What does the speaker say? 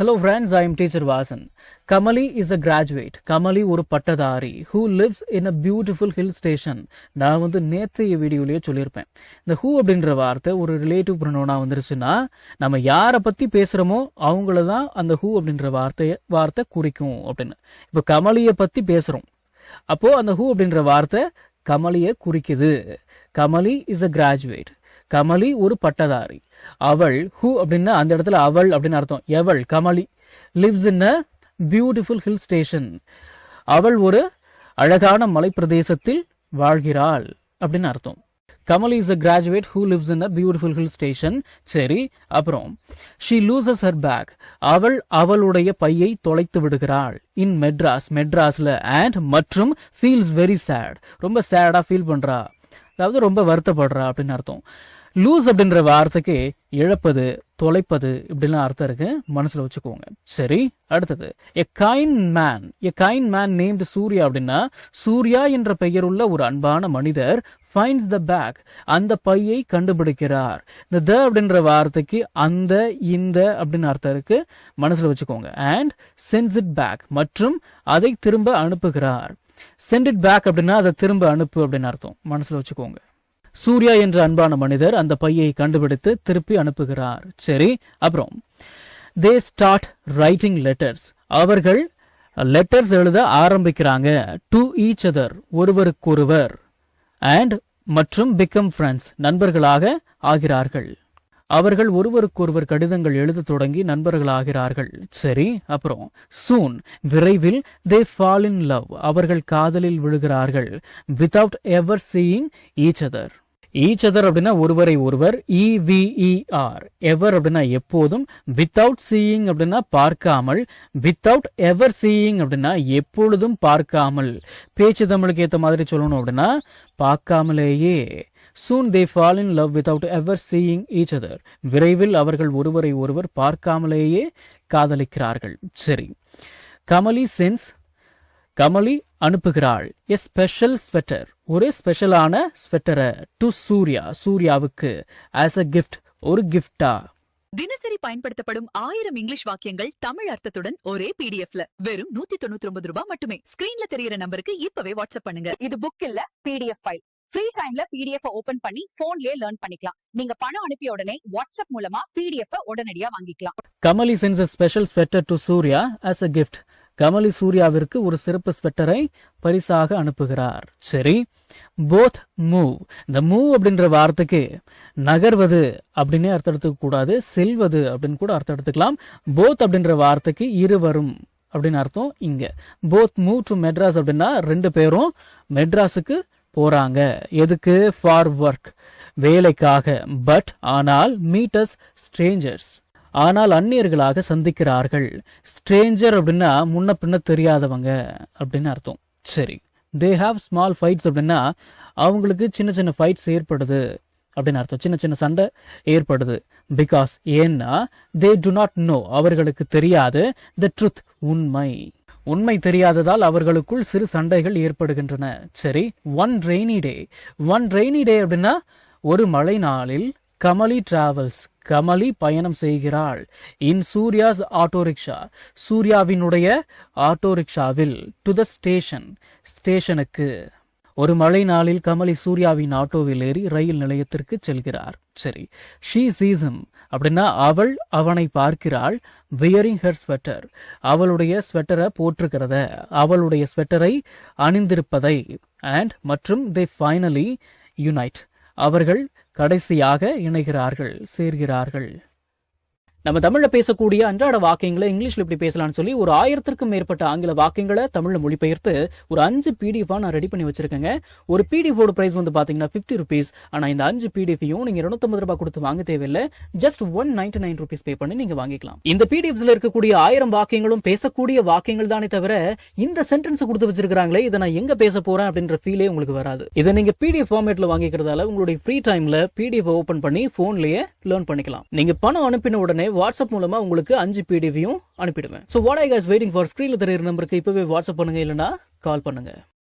Hello friends, I am teacher Vasan. Kamali is a graduate. Kamali ஒரு பட்டதாரி who lives in a beautiful hill station. நான் நேற்றைய வீடியோலயே சொல்லியிருப்பேன். இந்த who அப்படின்ற வார்த்தை ஒரு ரிலேட்டிவ் ப்ரொனவுனா வந்துருச்சுன்னா நம்ம யாரை பத்தி பேசுறோமோ அவங்கள தான் அந்த who அப்படின்ற வார்த்தை குறிக்கும் அப்படின்னு. இப்போ கமலியை பத்தி பேசுறோம். அப்போ அந்த who அப்படின்ற வார்த்தை கமலியை குறிக்குது. Kamali is a graduate. Kamali ஒரு பட்டதாரி. அவள் ஹூ அப்படின்னா அந்த இடத்துல அவள் அப்படின்னு அர்த்தம். எவள் Kamali lives in a beautiful hill station. அவள் ஒரு அழகான மலை பிரதேசத்தில் வாழ்கிறாள் அப்படின்னு அர்த்தம். Kamali is a graduate who lives in a beautiful hill station. சரி, அப்புறம் she loses her bag. அவள் அவளுடைய பையை தொலைத்து விடுகிறாள். in மெட்ராஸ்ல and மற்றும் feels very sad. ரொம்ப சேடா ஃபீல் பண்றா, அதாவது ரொம்ப வருத்தப்படுறா அப்படின்னு அர்த்தம். லூஸ் அப்படின்ற வார்த்தைக்கு இழப்பது, தொலைப்பது இப்படிலாம் அர்த்தம் இருக்கு, மனசுல வச்சுக்கோங்க. சரி, அடுத்தது a kind man named Surya அப்படின்னா சூர்யா என்ற பெயருள்ள ஒரு அன்பான மனிதர் finds the bag, அந்த பையை கண்டுபிடிக்கிறார். இந்த த அப்படின்ற வார்த்தைக்கு அந்த, இந்த அப்படின்னு அர்த்தம் இருக்கு, மனசுல வச்சுக்கோங்க. and sends it back, மற்றும் அதை திரும்ப அனுப்புகிறார். send it back அப்படின்னா அதை திரும்ப அனுப்பு அப்படின்னு அர்த்தம், மனசுல வச்சுக்கோங்க. சூர்யா என்ற அன்பான மனிதர் அந்த பையை கண்டுபிடித்து திருப்பி அனுப்புகிறார். சரி, அப்புறம் they start writing letters. அவர்கள் லெட்டர்ஸ் எழுத ஆரம்பிக்கிறாங்க. to each other, ஒருவருக்கொருவர். and மற்றும் become friends, நண்பர்களாக ஆகிறார்கள். அவர்கள் ஒருவருக்கொருவர் கடிதங்கள் எழுத தொடங்கி நண்பர்களாகிறார்கள். சரி, அப்புறம் soon, விரைவில் they fall in love, அவர்கள் காதலில் விழுகிறார்கள். without ever seeing each other. each other அப்படின்னா ஒருவரை ஒருவர், EVER. ever அப்படின்னா எப்போதும், without seeing அப்படின்னா பார்க்காமல், without ever seeing அப்படின்னா எப்பொழுதும் பார்க்காமல். பேச்சு தமிழுக்கு ஏத்த மாதிரி சொல்லணும் அப்படின்னா பார்க்காமலேயே. soon they fall in love without ever seeing each other. விரைவில் அவர்கள் ஒருவரை ஒருவர் பார்க்காமலேயே காதலிக்கிறார்கள். சரி, Kamali sends, Kamali அனுப்புகிறாள் a special sweater, ஒரு ஸ்பெஷலான ஸ்வெட்டரை to சூர்யா, சூர்யாவுக்கு as a gift, ஒரு கிஃப்டா. தினசரி பயன்படுத்தப்படும் 1000 இங்கிலீஷ் வாக்கியங்கள் தமிழ் அர்த்தத்துடன் ஒரே பிடிஎஃப்ல வெறும் 199 ரூபாய் மட்டுமே. ஸ்கிரீன்ல தெரியற நம்பருக்கு இப்பவே வாட்ஸ்அப் பண்ணுங்க. இது புக் இல்ல, பிடிஎஃப் ஃபைல். ஃப்ரீ டைம்ல பிடிஎஃப் ஓபன் பண்ணி போன்லயே லேர்ன் பண்ணிக்கலாம். நீங்க பணம் அனுப்பிய உடனே வாட்ஸ்அப் மூலமா பிடிஎஃப் உடனடியா வாங்கிக்கலாம். Kamali sends a special sweater to Surya as a gift. Kamali சூர்யாவிற்கு ஒரு சிறப்பு ஸ்வெட்டரை பரிசாக அனுப்புகிறார். சரி, both move. இந்த மூவ் அப்படின்ற வார்த்தைக்கு நகர்வது அப்படின்னு அர்த்தம் எடுத்துக்க கூடாது, செல்வது அப்படின்னு கூட அர்த்தம் எடுத்துக்கலாம். போத் அப்படின்ற வார்த்தைக்கு இருவரும் அப்படின்னு அர்த்தம். இங்க both move to மெட்ராஸ் அப்படின்னா ரெண்டு பேரும் மெட்ராஸுக்கு போறாங்க. எதுக்கு? ஃபார் ஒர்க், வேலைக்காக. பட் ஆனால் meet as strangers, ஆனால் அந்நியர்களாக சந்திக்கிறார்கள். ஸ்ட்ரேஞ்சர் அப்படின்னா முன்ன பின்ன தெரியாதவங்க அப்படின்னு அர்த்தம். சரி, they have small fights அப்படின்னா அவங்களுக்கு சின்ன சின்ன ஃபைட்ஸ் ஏற்படுது அப்படின்னு அர்த்தம், சின்ன சின்ன சண்டை ஏற்படுது. பிகாஸ் ஏன்னா they do not know, அவர்களுக்கு தெரியாது, the truth, உண்மை தெரியாததால் அவர்களுக்குள் சிறு சண்டைகள் ஏற்படுகின்றன. சரி, one rainy day அப்படின்னா ஒரு மழை நாளில் கமலி டிராவல்ஸ், கமலி பயணம் செய்கிறாள். இன் சூர்யாஸ் ஆட்டோ ரிக்ஷா, சூர்யாவினுடைய ஆட்டோ ரிக்ஷாவில். டு த ஸ்டேஷன், ஸ்டேஷனுக்கு. ஒரு மழை நாளில் கமலி சூர்யாவின் ஆட்டோவில் ஏறி ரயில் நிலையத்திற்கு செல்கிறார். சரி, she sees him அப்படின்னா அவள் அவனை பார்க்கிறாள். wearing her sweater, அவளுடைய ஸ்வெட்டரை போட்டிருக்கிறத, அவளுடைய ஸ்வெட்டரை அணிந்திருப்பதை. and மற்றும் they finally unite, அவர்கள் கடைசியாக இணைகிறார்கள், சேர்கிறார்கள். நம்ம தமிழ்ல பேசக்கூடிய அன்றாட வாக்கியங்களை இங்கிலீஷ்ல இப்படி பேசலாம்னு சொல்லி ஒரு 1000க்கும் மேற்பட்ட ஆங்கில வாக்கியங்களை தமிழ்ல மொழிபெயர்த்து ஒரு 5 பிடிஎஃப் நான் ரெடி பண்ணி வச்சிருக்கேங்க. ஒரு பிடிஎஃப் பிரைஸ் பாத்தீங்கன்னா 50 ருபீஸ். ஆனா இந்த 5 பிடிஎஃபையும் நீங்க 250 ரூபாய் கொடுத்து வாங்க தேவையில்லை, ஜஸ்ட் 199 ருபீஸ் பே பண்ணி நீங்க வாங்கிக்கலாம். இந்த பிடிஎஃப்ஸ்ல இருக்கக்கூடிய 1000 வாக்கியங்களும் பேசக்கூடிய வாக்கியங்கள் தானே தவிர இந்த சென்டென்ஸ் கொடுத்து வச்சிருக்காங்களே இதை நான் எங்க பேச போறேன் அப்படின்ற ஃபீலே உங்களுக்கு வராது. இதை நீங்க பிடிஎஃப் ஃபார்மேட்ல வாங்கிக்கிறதால உங்களுடைய ஃப்ரீ டைம்ல பிடிஎஃப் ஓபன் பண்ணி போன்லயே லேர்ன் பண்ணிக்கலாம். நீங்க பணம் அனுப்பின உடனே வாட்ஸ்அப் மூலமா உங்களுக்கு 5 பிடிஎஃபையும் அனுப்பிடுவேன். So what are you guys waiting for? ஸ்கிரீன்ல தெரியுற நம்பருக்கு இப்பவே வாட்ஸ்அப் பண்ணுங்க, இல்லனா கால் பண்ணுங்க.